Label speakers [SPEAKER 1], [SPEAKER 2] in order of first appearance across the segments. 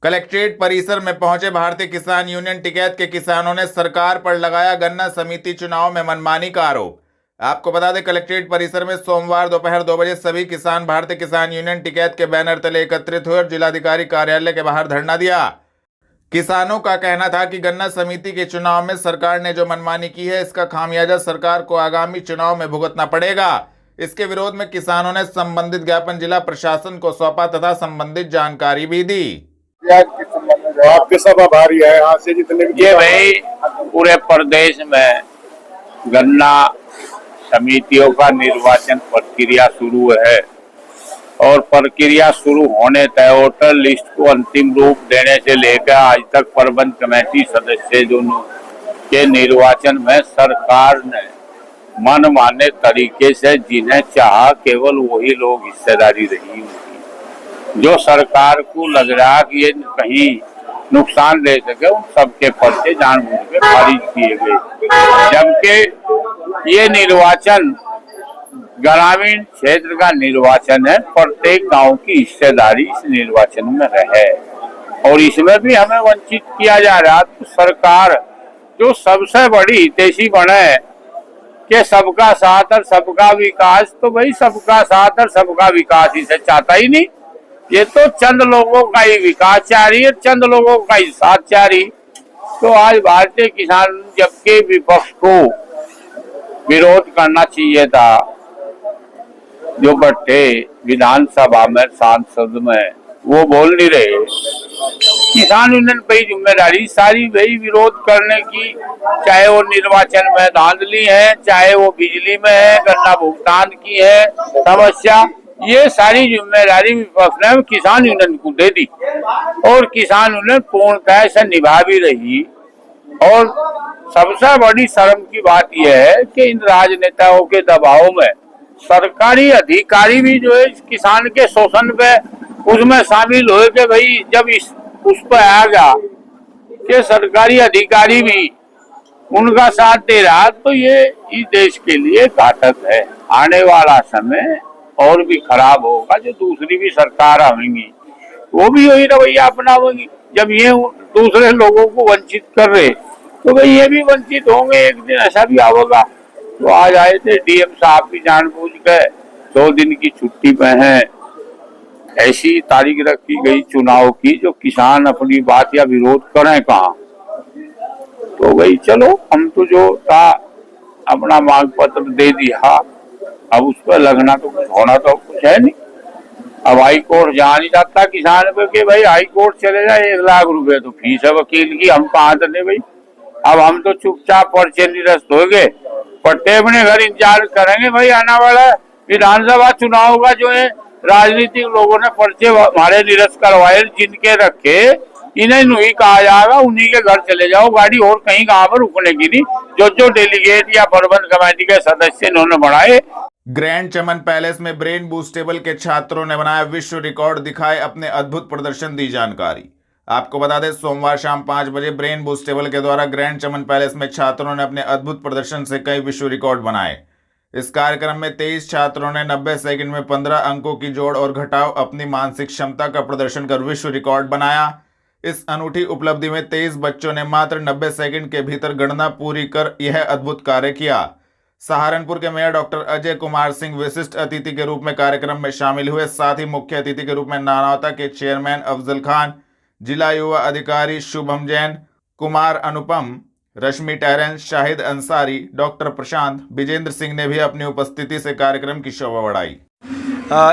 [SPEAKER 1] Collectorate परिसर में पहुंचे भारतीय किसान यूनियन टिकैत के किसानों ने सरकार पर लगाया गन्ना समिति चुनाव में मनमानी का आरोप। आपको बता दें, कलेक्ट्रेट परिसर में सोमवार दोपहर 2 बजे सभी किसान भारतीय किसान यूनियन टिकैत के बैनर तले एकत्रित हुए और जिलाधिकारी कार्यालय के बाहर धरना दिया। किसानों का कहना था कि गन्ना समिति के चुनाव में सरकार ने जो मनमानी की है, इसका खामियाजा सरकार को आगामी चुनाव में भुगतना पड़ेगा। इसके विरोध में किसानों ने संबंधित ज्ञापन जिला प्रशासन को सौंपा तथा संबंधित जानकारी भी दी।
[SPEAKER 2] आपके सब आभारी है यहाँ से जितने भी।
[SPEAKER 3] ये भाई पूरे प्रदेश में गन्ना समितियों का निर्वाचन प्रक्रिया शुरू है और प्रक्रिया शुरू होने तक वोटर लिस्ट को अंतिम रूप देने से लेकर आज तक प्रबंध कमेटी सदस्य दोनों के निर्वाचन में सरकार ने मनमाने तरीके से जिन्हें चाहा केवल वही लोग हिस्सेदारी रही उनकी। जो सरकार को लग रहा कि ये कहीं नुकसान दे सके, उन सबके पर्चे जानबूझ के खारिज किए गए। जबकि ये निर्वाचन ग्रामीण क्षेत्र का निर्वाचन है, प्रत्येक गांव की हिस्सेदारी इस निर्वाचन में रहे और इसमें भी हमें वंचित किया जा रहा। तो सरकार जो सबसे बड़ी हितैषी बने कि सबका साथ और सबका विकास, तो भाई सबका साथ और सबका विकास इसे चाहता ही नहीं। ये तो चंद लोगों का ही विकास चाह रही है, चंद लोगों का ही साथ चाह रही। तो आज भारतीय किसान जबकि विपक्ष को विरोध करना चाहिए था, जो बैठे विधानसभा में सांसद में वो बोल नहीं रहे। किसान यूनियन पे जिम्मेदारी सारी वही विरोध करने की, चाहे वो निर्वाचन में धांधली है, चाहे वो बिजली में है, गन्ना भुगतान की है समस्या, ये सारी जिम्मेदारी विपक्ष ने किसान यूनियन को दे दी और किसान यूनियन पूर्णतः से निभा भी रही। और सबसे बड़ी शर्म की बात यह है कि इन राजनेताओं के दबाव में सरकारी अधिकारी भी जो है किसान के शोषण पे उसमें शामिल हुए कि भाई जब उस पर आ गया कि सरकारी अधिकारी भी उनका साथ दे रहा, तो ये इस देश के लिए घातक है। आने वाला समय और भी खराब होगा। जो दूसरी भी सरकार आएंगी वो भी वही रवैया अपनाएंगी। जब ये दूसरे लोगों को वंचित कर रहे, तो भाई ये भी वंचित होंगे, एक दिन ऐसा भी आएगा। तो आज आए थे डीएम साहब भी जानबूझ के 2 दिन की छुट्टी पे हैं। ऐसी तारीख रखी गई चुनाव की जो किसान अपनी बात या विरोध करें कहाँ। तो भाई चलो, हम तो जो था अपना मांग पत्र दे दिया, अब उस पर लगना तो कुछ होना तो कुछ है नहीं। अब हाई कोर्ट जा नहीं जाता किसान पे कि भाई हाई कोर्ट चले जाए, 1 लाख रुपए तो फीस है वकील की, हम कहाँ देने भाई। अब हम तो चुपचाप पर्चे निरस्त हो गए, पट्टे अपने घर इंतजार करेंगे। भाई आने वाला विधानसभा चुनाव का जो है राजनीतिक लोगों ने पर्चे हमारे निरस्त करवाए, जिनके रखे इन्हें नहीं कहा जाएगा उन्हीं के घर चले जाओ, गाड़ी और कहीं कहाँ पर रुकने की नहीं। जो डेलीगेट या प्रबंध कमेटी के सदस्य इन्होंने बढ़ाए।
[SPEAKER 1] ग्रैंड चमन पैलेस में ब्रेन बूस्टेबल के छात्रों ने बनाया विश्व रिकॉर्ड, दिखाए अपने अद्भुत प्रदर्शन, दी जानकारी। आपको बता दें, सोमवार शाम 5 बजे ब्रेन बूस्टेबल के द्वारा ग्रैंड चमन पैलेस में छात्रों ने अपने अद्भुत प्रदर्शन से कई विश्व रिकॉर्ड बनाए। इस कार्यक्रम में 23 छात्रों ने 90 सेकंड में 15 अंकों की जोड़ और घटाव अपनी मानसिक क्षमता का प्रदर्शन कर विश्व रिकॉर्ड बनाया। इस अनूठी उपलब्धि में 23 बच्चों ने मात्र 90 सेकंड के भीतर गणना पूरी कर यह अद्भुत कार्य किया। सहारनपुर के मेयर डॉक्टर अजय कुमार सिंह विशिष्ट अतिथि के रूप में कार्यक्रम में शामिल हुए। साथ ही मुख्य अतिथि के रूप में नानावता के चेयरमैन अफजल खान, जिला युवा अधिकारी शुभम जैन, कुमार अनुपम, रश्मि टैरेंस, शाहिद अंसारी, डॉक्टर प्रशांत, विजेंद्र सिंह ने भी अपनी उपस्थिति से कार्यक्रम की शोभा बढ़ाई।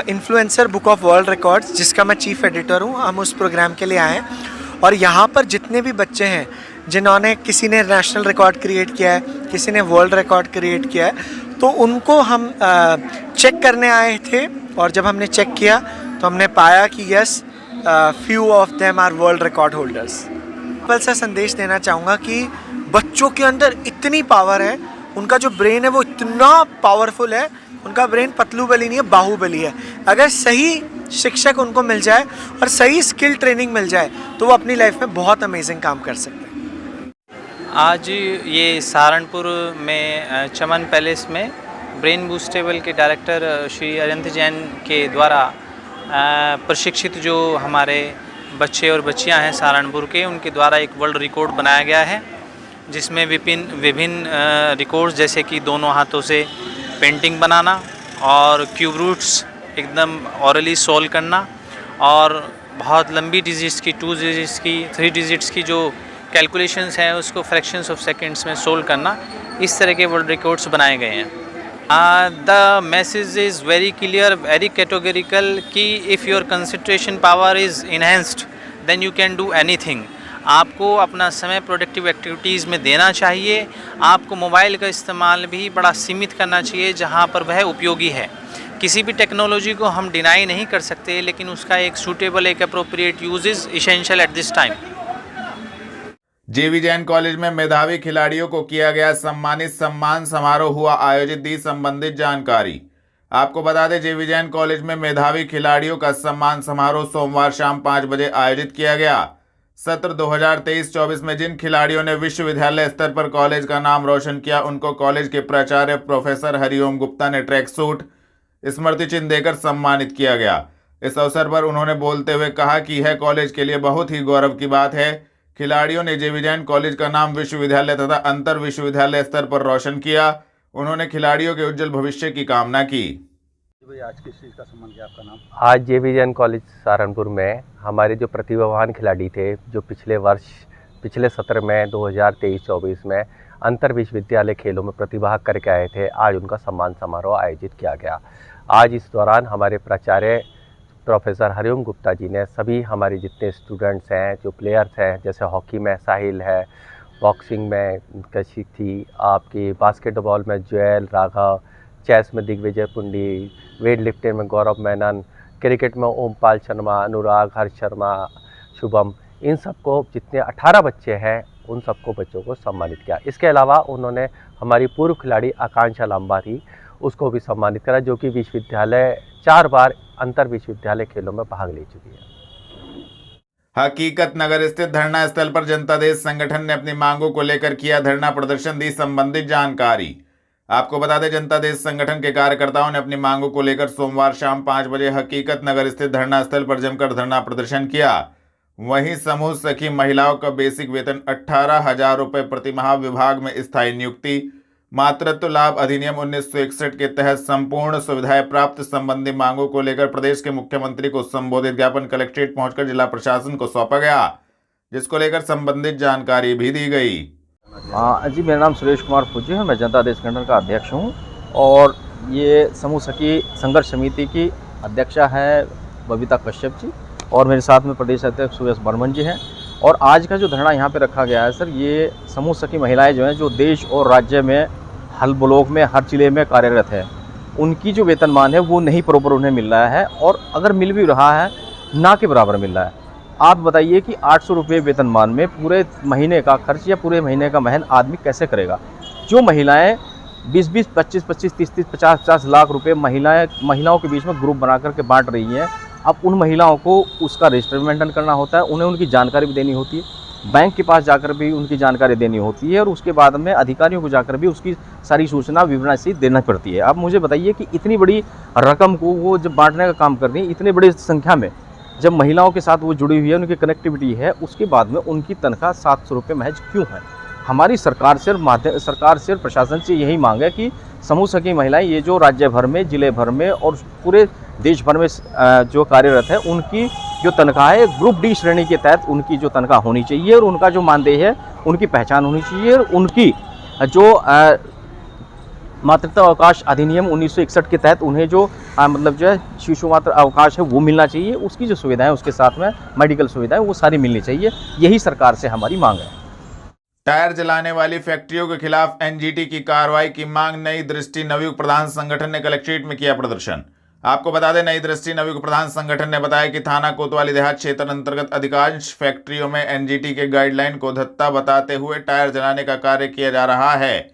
[SPEAKER 4] Influencer book of world records, जिसका मैं चीफ एडिटर हूँ, हम उस प्रोग्राम के लिए आए हैं और यहाँ पर जितने भी बच्चे हैं जिन्होंने, किसी ने नेशनल रिकॉर्ड क्रिएट किया है, किसी ने वर्ल्ड रिकॉर्ड क्रिएट किया है, तो उनको हम चेक करने आए थे। और जब हमने चेक किया तो हमने पाया कि yes, few of them are world record holders. पल से संदेश देना चाहूँगा कि बच्चों के अंदर इतनी पावर है, उनका जो ब्रेन है वो इतना पावरफुल है। उनका ब्रेन पतलू बली नहीं है, बाहुबली है। अगर सही शिक्षक उनको मिल जाए और सही स्किल ट्रेनिंग मिल जाए तो वो अपनी लाइफ में बहुत अमेजिंग काम कर सकते हैं।
[SPEAKER 5] आज ये सहारनपुर में चमन पैलेस में ब्रेन बूस्टेबल के डायरेक्टर श्री अरिहंत जैन के द्वारा प्रशिक्षित जो हमारे बच्चे और बच्चियां हैं सहारनपुर के, उनके द्वारा एक वर्ल्ड रिकॉर्ड बनाया गया है, जिसमें विभिन्न रिकॉर्ड्स जैसे कि दोनों हाथों से पेंटिंग बनाना और क्यूब रूट्स एकदम ऑरली सॉल्व करना और बहुत लंबी डिजिट्स की 2 डिजिट्स की 3 डिजिट्स की जो कैलकुलेशंस हैं उसको फ्रैक्शंस ऑफ सेकंड्स में सोल्व करना, इस तरह के वर्ल्ड रिकॉर्ड्स बनाए गए हैं। The message is very clear, very categorical कि if your concentration power is enhanced then you can do anything. आपको अपना समय प्रोडक्टिव एक्टिविटीज़ में देना चाहिए। आपको मोबाइल का इस्तेमाल भी बड़ा सीमित करना चाहिए जहाँ पर वह उपयोगी है। किसी भी टेक्नोलॉजी को हम डिनाई नहीं कर सकते, लेकिन उसका एक सूटेबल एक appropriate use is essential at this time.
[SPEAKER 1] जेवी जैन कॉलेज में मेधावी खिलाड़ियों को किया गया सम्मानित, सम्मान समारोह हुआ आयोजित, दी संबंधित जानकारी। आपको बता दें, जेवी जैन कॉलेज में मेधावी खिलाड़ियों का सम्मान समारोह सोमवार शाम 5 बजे आयोजित किया गया। सत्र 2023-24 में जिन खिलाड़ियों ने विश्वविद्यालय स्तर पर कॉलेज का नाम रोशन किया, उनको कॉलेज के प्राचार्य प्रोफेसर हरिओम गुप्ता ने ट्रैक सूट स्मृति चिन्ह देकर सम्मानित किया गया। इस अवसर पर उन्होंने बोलते हुए कहा कि यह कॉलेज के लिए बहुत ही गौरव की बात है। खिलाड़ियों ने जेवी जैन कॉलेज का नाम विश्वविद्यालय तथा अंतर विश्वविद्यालय स्तर पर रोशन किया। उन्होंने खिलाड़ियों के उज्जवल भविष्य की कामना की।
[SPEAKER 2] आज किस चीज़ का सम्मान किया आपका नाम?
[SPEAKER 6] आज जेवी जैन कॉलेज सहारनपुर में हमारे जो प्रतिभावान खिलाड़ी थे, जो पिछले सत्र में 2023-24 में अंतर विश्वविद्यालय खेलों में प्रतिभाग करके आए थे, आज उनका सम्मान समारोह आयोजित किया गया। आज इस दौरान हमारे प्राचार्य प्रोफेसर हरिओम गुप्ता जी ने सभी हमारे जितने स्टूडेंट्स हैं, जो प्लेयर्स हैं, जैसे हॉकी में साहिल है, बॉक्सिंग में कशिक थी, आपकी बास्केटबॉल में ज्वेल राघव, चेस में दिग्विजय पुंडी, वेट लिफ्टिंग में गौरव मेनन, क्रिकेट में ओमपाल शर्मा, अनुराग, हर्ष शर्मा, शुभम, इन सबको जितने 18 बच्चे हैं उन सबको बच्चों को सम्मानित किया। इसके अलावा उन्होंने हमारी पूर्व खिलाड़ी आकांक्षा लांबा थी, उसको भी सम्मानित करा, जो कि विश्वविद्यालय 4 बार अंतर विश्वविद्यालय खेलों में भाग ले चुकी है।
[SPEAKER 1] हकीकत नगर स्थित धरना स्थल पर जनता देश संगठन ने अपनी मांगों को लेकर किया धरना प्रदर्शन, दी संबंधित जानकारी। आपको बता दें, जनता देश संगठन के कार्यकर्ताओं ने अपनी मांगों को लेकर सोमवार शाम 5 बजे हकीकत नगर स्थित धरना स्थल पर जमकर धरना प्रदर्शन किया। वहीं समूह सखी महिलाओं का बेसिक वेतन 18,000 रुपये प्रतिमाह, विभाग में स्थायी नियुक्ति, मातृत्व लाभ अधिनियम 1961 के तहत संपूर्ण सुविधाएं प्राप्त संबंधी मांगों को लेकर प्रदेश के मुख्यमंत्री को संबोधित ज्ञापन कलेक्ट्रेट पहुंचकर जिला प्रशासन को सौंपा गया, जिसको लेकर संबंधित जानकारी भी दी गई।
[SPEAKER 7] जी, मेरा नाम सुरेश कुमार फुजी है, मैं जनता देश संगठन का अध्यक्ष हूं और ये समूह सखी संघर्ष समिति की अध्यक्षा है बबीता कश्यप जी और मेरे साथ में प्रदेश अध्यक्ष सुरेश बर्मन जी हैं। और आज का जो धरना यहाँ पे रखा गया है सर, ये समूह सखी महिलाएं जो हैं, जो देश और राज्य में हर ब्लॉक में हर जिले में कार्यरत है, उनकी जो वेतनमान है वो नहीं प्रॉपर उन्हें मिल रहा है और अगर मिल भी रहा है ना के बराबर मिल रहा है। आप बताइए कि 800 रुपये वेतनमान में पूरे महीने का खर्च या पूरे महीने का मेहनत आदमी कैसे करेगा। जो महिलाएं 20-20, 25-25, 30-30, 50-50 लाख रुपए महिलाओं के बीच में ग्रुप बना करके बांट रही हैं। अब उन महिलाओं को उसका रजिस्टर मेंटेन करना होता है, उन्हें उनकी जानकारी भी देनी होती है, बैंक के पास जाकर भी उनकी जानकारी देनी होती है और उसके बाद में अधिकारियों को जाकर भी उसकी सारी सूचना विवरण से देना पड़ती है। अब मुझे बताइए कि इतनी बड़ी रकम को वो जब बांटने का काम कर रही है, इतनी बड़ी संख्या में जब महिलाओं के साथ वो जुड़ी हुई है, उनकी कनेक्टिविटी है, उसके बाद में उनकी तनख्वाह 700 रुपये महज क्यों है। हमारी सरकार से और प्रशासन से यही मांग है कि समूह सखी महिलाएं ये जो राज्य भर में, जिले भर में और पूरे देश भर में जो कार्यरत है, उनकी जो तनख्वाह है ग्रुप डी श्रेणी के तहत उनकी जो तनख्वाह होनी चाहिए और उनका जो मानदेय है उनकी पहचान होनी चाहिए और उनकी जो मातृत्व अवकाश अधिनियम 1961 के तहत उन्हें जो मतलब जो है शिशु मातृ अवकाश है वो मिलना चाहिए। उसकी जो सुविधाएं उसके साथ में मेडिकल सुविधाएं वो सारी मिलनी चाहिए। यही सरकार से हमारी मांग है।
[SPEAKER 1] टायर जलाने वाली फैक्ट्रियों के खिलाफ एनजीटी की कार्रवाई की मांग, नई दृष्टि नवयुग प्रधान संगठन ने कलेक्ट्रेट में किया प्रदर्शन। आपको बता दें, नई दृष्टि नवयुग प्रधान संगठन ने बताया कि थाना कोतवाली देहात क्षेत्र अंतर्गत अधिकांश फैक्ट्रियों में एनजीटी के गाइडलाइन को धत्ता बताते हुए टायर जलाने का कार्य किया जा रहा है,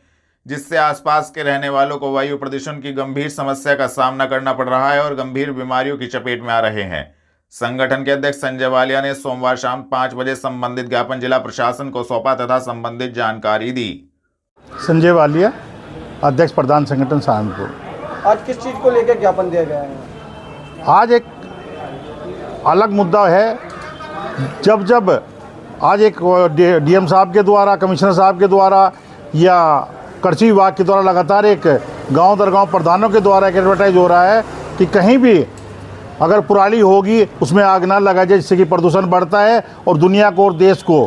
[SPEAKER 1] जिससे आसपास के रहने वालों को वायु प्रदूषण की गंभीर समस्या का सामना करना पड़ रहा है और गंभीर बीमारियों की चपेट में आ रहे हैं। संगठन के अध्यक्ष संजय वालिया ने सोमवार शाम 5 बजे संबंधित ज्ञापन जिला प्रशासन को सौंपा तथा संबंधित जानकारी दी।
[SPEAKER 2] संजय वालिया, अध्यक्ष प्रधान संगठन सहारनपुर।
[SPEAKER 8] आज किस चीज़ को लेकर ज्ञापन दिया गया है?
[SPEAKER 2] आज एक अलग मुद्दा है जब जब आज एक डीएम साहब के द्वारा, कमिश्नर साहब के द्वारा या कृषि विभाग के द्वारा लगातार एक गांव दर गांव प्रधानों के द्वारा एक एडवर्टाइज हो रहा है कि कहीं भी अगर पराली होगी उसमें आग ना लगाई जाए, जिससे कि प्रदूषण बढ़ता है और दुनिया को और देश को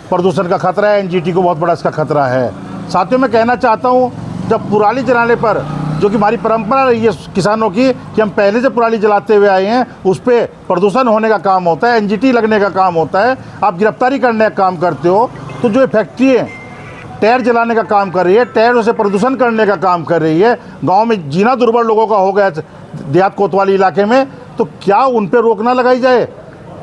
[SPEAKER 2] प्रदूषण का खतरा है, एनजीटी को बहुत बड़ा इसका खतरा है। साथियों, मैं कहना चाहता हूँ, जब पराली जलाने पर, जो कि हमारी परंपरा रही है किसानों की कि हम पहले से पराली जलाते हुए आए हैं, उस पर प्रदूषण होने का काम होता है, एनजीटी लगने का काम होता है। आप गिरफ्तारी करने का काम करते हो, तो जो फैक्ट्री है टायर जलाने का काम कर रही है, टायरों से प्रदूषण करने का काम कर रही है, गांव में जीना दुर्बल लोगों का हो गया देहात कोतवाली इलाके में, तो क्या उन पर रोक ना लगाई जाए?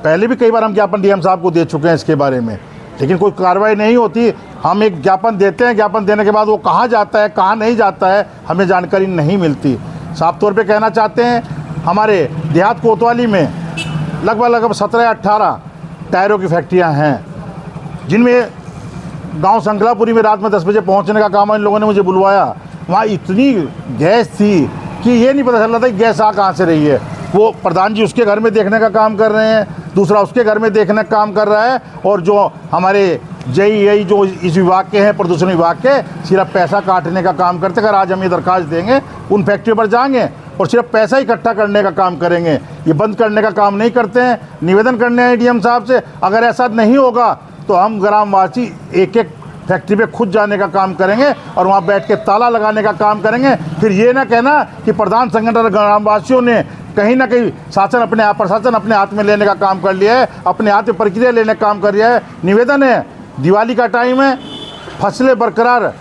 [SPEAKER 2] पहले भी कई बार हम ज्ञापन डीएम साहब को दे चुके हैं इसके बारे में, लेकिन कोई कार्रवाई नहीं होती। हम एक ज्ञापन देते हैं, ज्ञापन देने के बाद वो कहाँ जाता है, कहाँ नहीं जाता है, हमें जानकारी नहीं मिलती। साफ तौर पे कहना चाहते हैं, हमारे देहात कोतवाली में लगभग 17 या 18 टायरों की फैक्ट्रियाँ हैं, जिनमें गांव संकलापुरी में रात में 10 बजे पहुंचने का काम इन लोगों ने मुझे बुलवाया। वहाँ इतनी गैस थी कि ये नहीं पता चल रहा था कि गैस आ कहाँ से रही है। वो प्रधान जी उसके घर में देखने का काम कर रहे हैं, दूसरा उसके घर में देखने का काम कर रहा है, और जो हमारे जेई जो इस विभाग के हैं, प्रदूषण विभाग के, सिर्फ पैसा काटने का काम करते। अगर आज हम ये दरखास्त देंगे, उन फैक्ट्री पर जाएंगे और सिर्फ पैसा इकट्ठा करने का काम करेंगे, ये बंद करने का काम नहीं करते हैं। निवेदन करने हैं डीएम साहब से, अगर ऐसा नहीं होगा तो हम ग्रामवासी एक एक फैक्ट्री पे खुद जाने का काम करेंगे और वहाँ बैठ के ताला लगाने का काम करेंगे। फिर ये ना कहना कि प्रधान संगठन ग्रामवासियों ने कहीं ना कहीं प्रशासन अपने हाथ में लेने का काम कर लिया है, अपने हाथ में प्रक्रिया लेने का काम कर लिया है। निवेदन है, दिवाली का टाइम है, फसलें बरकरार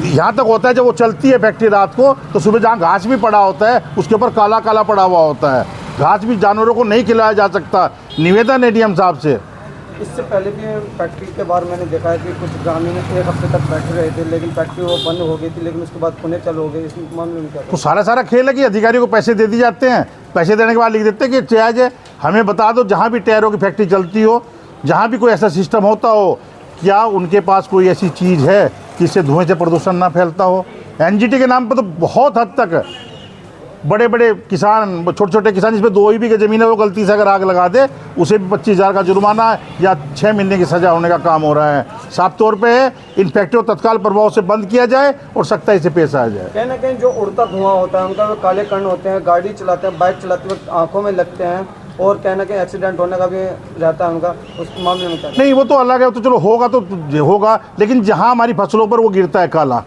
[SPEAKER 2] यहाँ तक होता है, जब वो चलती है फैक्ट्री रात को, तो सुबह जहाँ घास भी पड़ा होता है उसके ऊपर काला काला पड़ा हुआ होता है। घास भी जानवरों को नहीं खिलाया जा सकता। निवेदन है डीएम साहब से।
[SPEAKER 8] इससे पहले भी फैक्ट्री के बारे मैंने देखा है कि कुछ ग्रामीण 1 हफ्ते तक बैठे रहे थे, लेकिन फैक्ट्री वो बंद हो गई थी, लेकिन उसके बाद पुणे चालू हो गई। इस मामले में क्या?
[SPEAKER 2] तो सारा खेल है कि अधिकारियों को पैसे दे दिए जाते हैं, पैसे देने के बाद लिख देते हैं कि जायज़ है। हमें बता दो, जहाँ भी टायरों की फैक्ट्री चलती हो, जहाँ भी कोई ऐसा सिस्टम होता हो, क्या उनके पास कोई ऐसी चीज़ है जिससे धुएँ से प्रदूषण ना फैलता हो? एनजीटी के नाम पर तो बहुत हद तक बड़े बड़े किसान, छोटे छोटे किसान जिसमें 2 बीघे ज़मीन है, वो गलती से अगर आग लगा दे, उसे भी 25,000 का जुर्माना या 6 महीने की सज़ा होने का काम हो रहा है। साफ तौर पे है, इन फैक्ट्रियों को तत्काल प्रभाव से बंद किया जाए और सख्ताई से पेश आया जाए।
[SPEAKER 8] कहीं ना कहीं जो उड़ता धुआं होता है, उनका काले कण होते हैं, गाड़ी चलाते हैं, बाइक चलाते वक्त आँखों में लगते हैं, और कहीं ना कहीं एक्सीडेंट होने का भी रहता है उनका। उस मामले में क्या?
[SPEAKER 2] नहीं, वो तो अलग है, तो चलो होगा तो होगा, लेकिन जहाँ हमारी फसलों पर वो गिरता है काला,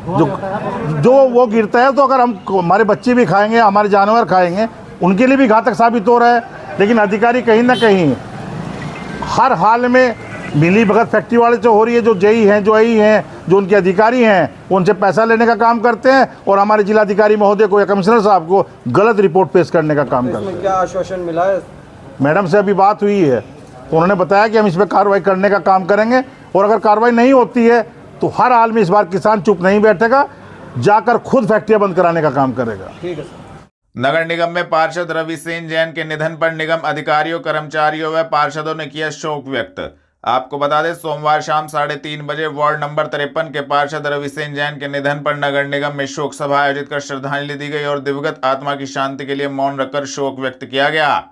[SPEAKER 2] जो वो गिरता है, तो अगर हम हमारे बच्चे भी खाएंगे, हमारे जानवर खाएंगे, उनके लिए भी घातक साबित हो रहा है। लेकिन अधिकारी कहीं ना कहीं हर हाल में मिली भगत फैक्ट्री वाले से हो रही है। जो जेई हैं, जो आई हैं, जो उनके अधिकारी हैं, उनसे पैसा लेने का काम करते हैं और हमारे जिलाधिकारी महोदय को या कमिश्नर साहब को गलत रिपोर्ट पेश करने का काम करते हैं।
[SPEAKER 8] क्या आश्वासन मिला है?
[SPEAKER 2] मैडम से अभी बात हुई है, तो उन्होंने बताया कि हम इस पर कार्रवाई करने का काम करेंगे, और अगर कार्रवाई नहीं होती है तो हर हाल में इस बार किसान चुप नहीं बैठेगा, जाकर खुद फैक्ट्रियां बंद कराने का काम करेगा।
[SPEAKER 8] ठीक है सर।
[SPEAKER 1] नगर निगम में पार्षद रविसेन जैन के निधन पर निगम अधिकारियों, कर्मचारियों व पार्षदों ने किया शोक व्यक्त। आपको बता दें, सोमवार शाम 3:30 बजे वार्ड नंबर 53 के पार्षद रविसेन जैन के निधन पर नगर निगम में शोक सभा आयोजित कर श्रद्धांजलि दी गई और दिवंगत आत्मा की शांति के लिए मौन रखकर शोक व्यक्त किया गया।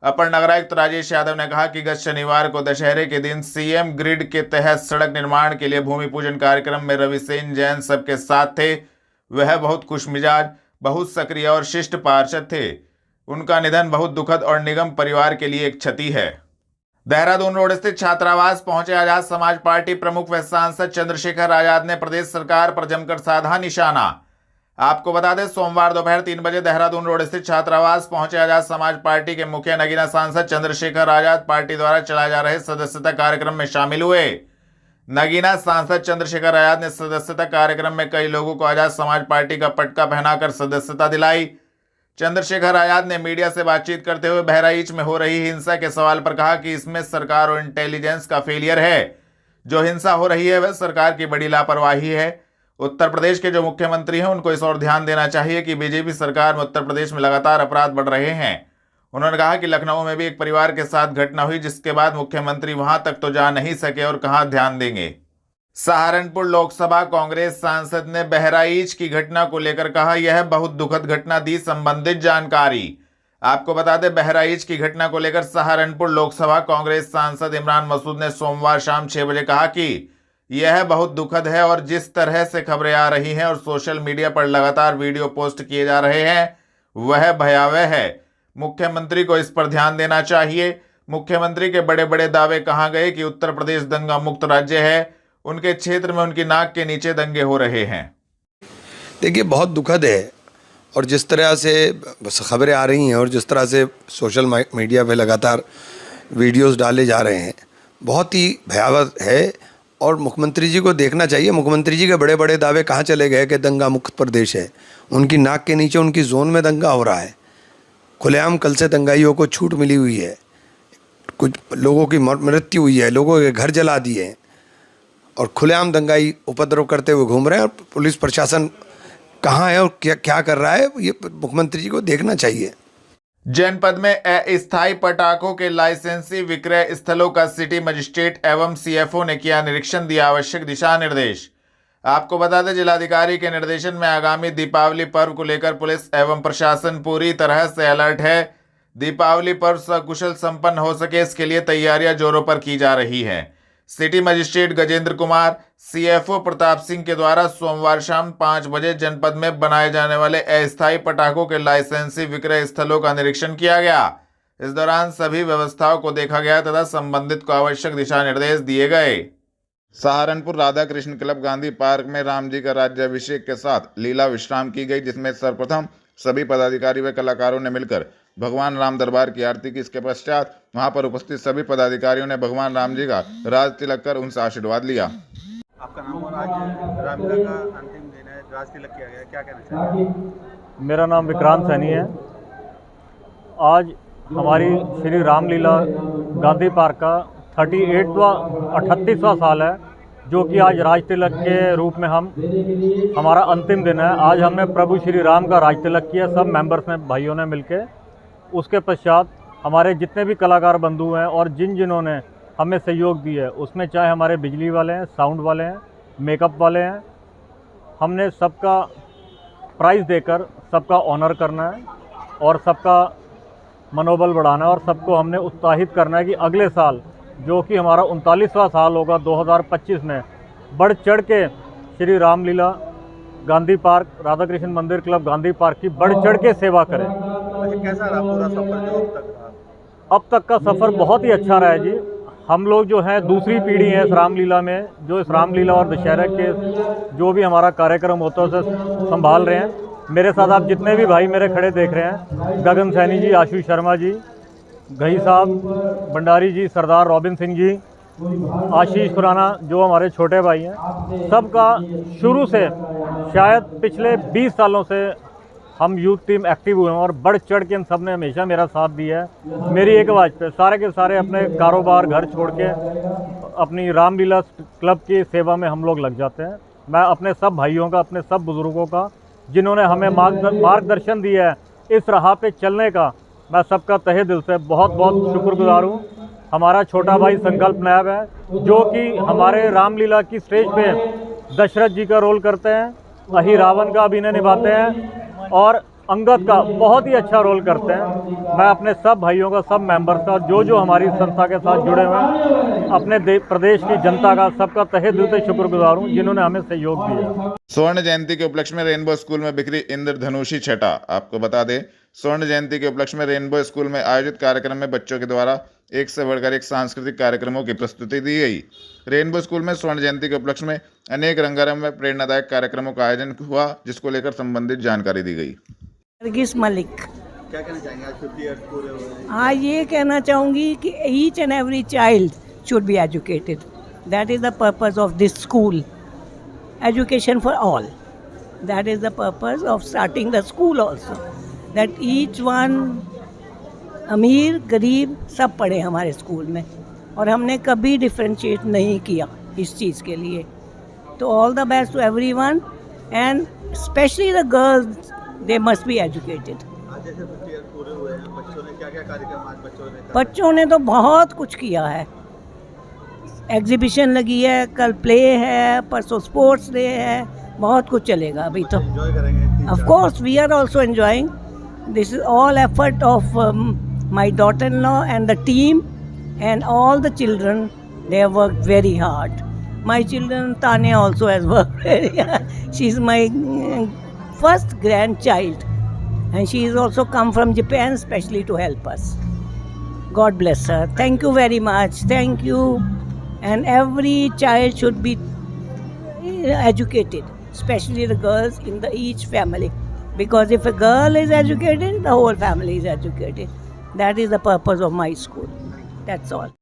[SPEAKER 1] अपर नगर आयुक्त राजेश यादव ने कहा कि गत शनिवार को दशहरे के दिन सीएम ग्रिड के तहत सड़क निर्माण के लिए भूमि पूजन कार्यक्रम में रविसेन जैन सबके साथ थे। वह बहुत खुशमिजाज, बहुत सक्रिय और शिष्ट पार्षद थे। उनका निधन बहुत दुखद और निगम परिवार के लिए एक क्षति है। देहरादून रोड स्थित छात्रावास पहुंचे आजाद समाज पार्टी प्रमुख व सांसद चंद्रशेखर आजाद ने प्रदेश सरकार पर जमकर साधा निशाना। आपको बता दें, सोमवार दोपहर 3 बजे देहरादून रोड स्थित छात्रावास पहुंचे आजाद समाज पार्टी के मुखिया नगीना सांसद चंद्रशेखर आजाद पार्टी द्वारा चलाए जा रहे सदस्यता कार्यक्रम में शामिल हुए। नगीना सांसद चंद्रशेखर आजाद ने सदस्यता कार्यक्रम में कई लोगों को आजाद समाज पार्टी का पटका पहनाकर सदस्यता दिलाई। चंद्रशेखर आजाद ने मीडिया से बातचीत करते हुए बहराइच में हो रही हिंसा के सवाल पर कहा कि इसमें सरकार और इंटेलिजेंस का फेलियर है। जो हिंसा हो रही है वह सरकार की बड़ी लापरवाही है। उत्तर प्रदेश के जो मुख्यमंत्री हैं उनको इस ओर ध्यान देना चाहिए कि बीजेपी सरकार में उत्तर प्रदेश में लगातार अपराध बढ़ रहे हैं। उन्होंने कहा कि लखनऊ में भी एक परिवार के साथ घटना हुई, जिसके बाद मुख्यमंत्री वहां तक तो जा नहीं सके और कहां ध्यान देंगे। सहारनपुर लोकसभा कांग्रेस सांसद ने बहराइच की घटना को लेकर कहा, यह बहुत दुखद घटना दी संबंधित जानकारी। आपको बता दें, बहराइच की घटना को लेकर सहारनपुर लोकसभा कांग्रेस सांसद इमरान मसूद ने सोमवार शाम 6 बजे कहा कि यह बहुत दुखद है और जिस तरह से खबरें आ रही हैं और सोशल मीडिया पर लगातार वीडियो पोस्ट किए जा रहे हैं वह भयावह है। मुख्यमंत्री को इस पर ध्यान देना चाहिए। मुख्यमंत्री के बड़े बड़े दावे कहाँ गए कि उत्तर प्रदेश दंगा मुक्त राज्य है, उनके क्षेत्र में उनकी नाक के नीचे दंगे हो रहे हैं।
[SPEAKER 9] देखिए, बहुत दुखद है और जिस तरह से खबरें आ रही हैं और जिस तरह से सोशल मीडिया पे लगातार वीडियोस डाले जा रहे हैं, बहुत ही भयावह है और मुख्यमंत्री जी को देखना चाहिए। मुख्यमंत्री जी के बड़े बड़े दावे कहाँ चले गए कि दंगा मुक्त प्रदेश है। उनकी नाक के नीचे उनकी जोन में दंगा हो रहा है। खुलेआम कल से दंगाइयों को छूट मिली हुई है, कुछ लोगों की मृत्यु हुई है, लोगों के घर जला दिए हैं और खुलेआम दंगाई उपद्रव करते हुए घूम रहे हैं। और पुलिस प्रशासन कहाँ है और क्या कर रहा है, ये मुख्यमंत्री जी को देखना चाहिए।
[SPEAKER 1] जनपद में अस्थायी पटाखों के लाइसेंसी विक्रय स्थलों का सिटी मजिस्ट्रेट एवं सीएफओ ने किया निरीक्षण, दिया आवश्यक दिशा निर्देश। आपको बता दें, जिलाधिकारी के निर्देशन में आगामी दीपावली पर्व को लेकर पुलिस एवं प्रशासन पूरी तरह से अलर्ट है। दीपावली पर्व सकुशल संपन्न हो सके, इसके लिए तैयारियां जोरों पर की जा रही हैं। City magistrate Gajendra Kumar, CFO Pratap Singh के द्वारा सोमवार शाम 5 बजे जनपद में बनाए जाने वाले अस्थायी पटाखों के लाइसेंसी विक्रय स्थलों का निरीक्षण किया गया। इस दौरान सभी व्यवस्थाओं को देखा गया तथा संबंधित को आवश्यक दिशा निर्देश दिए गए। सहारनपुर राधा कृष्ण क्लब गांधी पार्क में राम जी का राज्याभिषेक के साथ लीला विश्राम की गई, जिसमें सर्वप्रथम सभी पदाधिकारी व कलाकारों ने मिलकर भगवान राम दरबार की आरती की। इसके पश्चात वहां पर उपस्थित सभी पदाधिकारियों ने भगवान राम जी का राज तिलक कर उनसे आशीर्वाद लिया।
[SPEAKER 10] आपका नाम और आज रामलीला का अंतिम दिन है, राज तिलक किया गया, क्या कहना चाहिए?
[SPEAKER 11] मेरा नाम विक्रांत सैनी है। आज हमारी श्री रामलीला गांधी पार्क का 38वां साल है, जो कि आज राज तिलक के रूप में हमारा अंतिम दिन है। आज हमने प्रभु श्री राम का राज तिलक किया, सब मेंबर्स ने, भाइयों ने मिलके। उसके पश्चात हमारे जितने भी कलाकार बंधु हैं और जिन्होंने हमें सहयोग दिया है, उसमें चाहे हमारे बिजली वाले हैं, साउंड वाले हैं, मेकअप वाले हैं, हमने सबका प्राइज़ देकर सबका ऑनर करना है और सबका मनोबल बढ़ाना है और सबको हमने उत्साहित करना है कि अगले साल, जो कि हमारा 39वां साल होगा 2025 में, बढ़ चढ़ के श्री रामलीला गांधी पार्क, राधा कृष्ण मंदिर क्लब गांधी पार्क की बढ़ चढ़ के सेवा करें।
[SPEAKER 10] कैसा रहा पूरा सफर जो अब तक रहा?
[SPEAKER 11] अब तक का सफ़र बहुत ही अच्छा रहा है जी। हम लोग जो है दूसरी पीढ़ी है इस रामलीला में, जो इस रामलीला और दशहरा के जो भी हमारा कार्यक्रम होता है उसे संभाल रहे हैं। मेरे साथ आप जितने भी भाई मेरे खड़े देख रहे हैं, गगन सैनी जी, आशीष शर्मा जी, घई साहब, भंडारी जी, सरदार रॉबिन सिंह जी, आशीष खुराना जो हमारे छोटे भाई हैं, सबका शुरू से शायद पिछले 20 सालों से हम यूथ टीम एक्टिव हुए हैं और बढ़ चढ़ के इन सब ने हमेशा मेरा साथ दिया है। मेरी एक आवाज़ पे सारे के सारे अपने कारोबार घर छोड़ के अपनी रामलीला क्लब की सेवा में हम लोग लग जाते हैं। मैं अपने सब भाइयों का, अपने सब बुज़ुर्गों का, जिन्होंने हमें मार्गदर्शन दिया है इस राह पे चलने का, मैं सबका तहे दिल से बहुत बहुत शुक्रगुजार हूँ। हमारा छोटा भाई संकल्प नायब है, जो कि हमारे रामलीला की स्टेज पे दशरथ जी का रोल करते हैं, वही रावण का अभिनय निभाते हैं और अंगद का बहुत ही अच्छा रोल करते हैं। मैं अपने सब भाइयों का, सब मेंबर्स का, जो हमारी संस्था के साथ जुड़े हुए हैं, अपने प्रदेश की जनता का, सबका तहे दिल से शुक्रगुजार हूँ जिन्होंने हमें सहयोग दिया।
[SPEAKER 1] स्वर्ण जयंती के उपलक्ष्य में रेनबो स्कूल में बिखरी इंद्रधनुषी छटा। आपको बता दें, स्वर्ण जयंती के उपलक्ष्य में रेनबो स्कूल में आयोजित कार्यक्रम में बच्चों के द्वारा एक से बढ़कर एक सांस्कृतिक कार्यक्रमों की प्रस्तुति दी गई। रेनबो स्कूल में स्वर्ण जयंती के उपलक्ष्य में अनेक रंगारंग में प्रेरणादायक कार्यक्रमों का आयोजन हुआ, जिसको लेकर संबंधित जानकारी दी गई।
[SPEAKER 12] नरगिस मलिक,
[SPEAKER 10] क्या कहना चाहेंगे? आज 50 ईयर्स पूरे हुए हैं।
[SPEAKER 12] हाँ, ये कहना चाहूँगी कि each and every child should be educated. That is the purpose of this school, education for all. That is the purpose of starting the school also, that each one, अमीर गरीब सब पढ़े हमारे स्कूल में, और हमने कभी डिफ्रेंशिएट नहीं किया इस चीज़ के लिए। तो all the best to everyone and specially the girls, they must be educated.
[SPEAKER 10] आज जैसे 50 ईयर्स पूरे हुए हैं, बच्चों ने क्या-क्या कार्यक्रम आज
[SPEAKER 12] बच्चों ने तो बहुत कुछ किया है। एग्जीबिशन लगी है, कल प्ले है, परसों स्पोर्ट्स डे है, बहुत कुछ चलेगा अभी तो।
[SPEAKER 10] एंजॉय करेंगे?
[SPEAKER 12] Of course we are also enjoying. This is all effort of my daughter-in-law and the team and all the children. They have worked very hard. My children, Tanya also has worked very hard. She's my first grandchild. And she has also come from Japan specially to help us. God bless her. Thank you very much. Thank you. And every child should be educated, especially the girls in each family. Because if a girl is educated, the whole family is educated. That is the purpose of my school. That's all.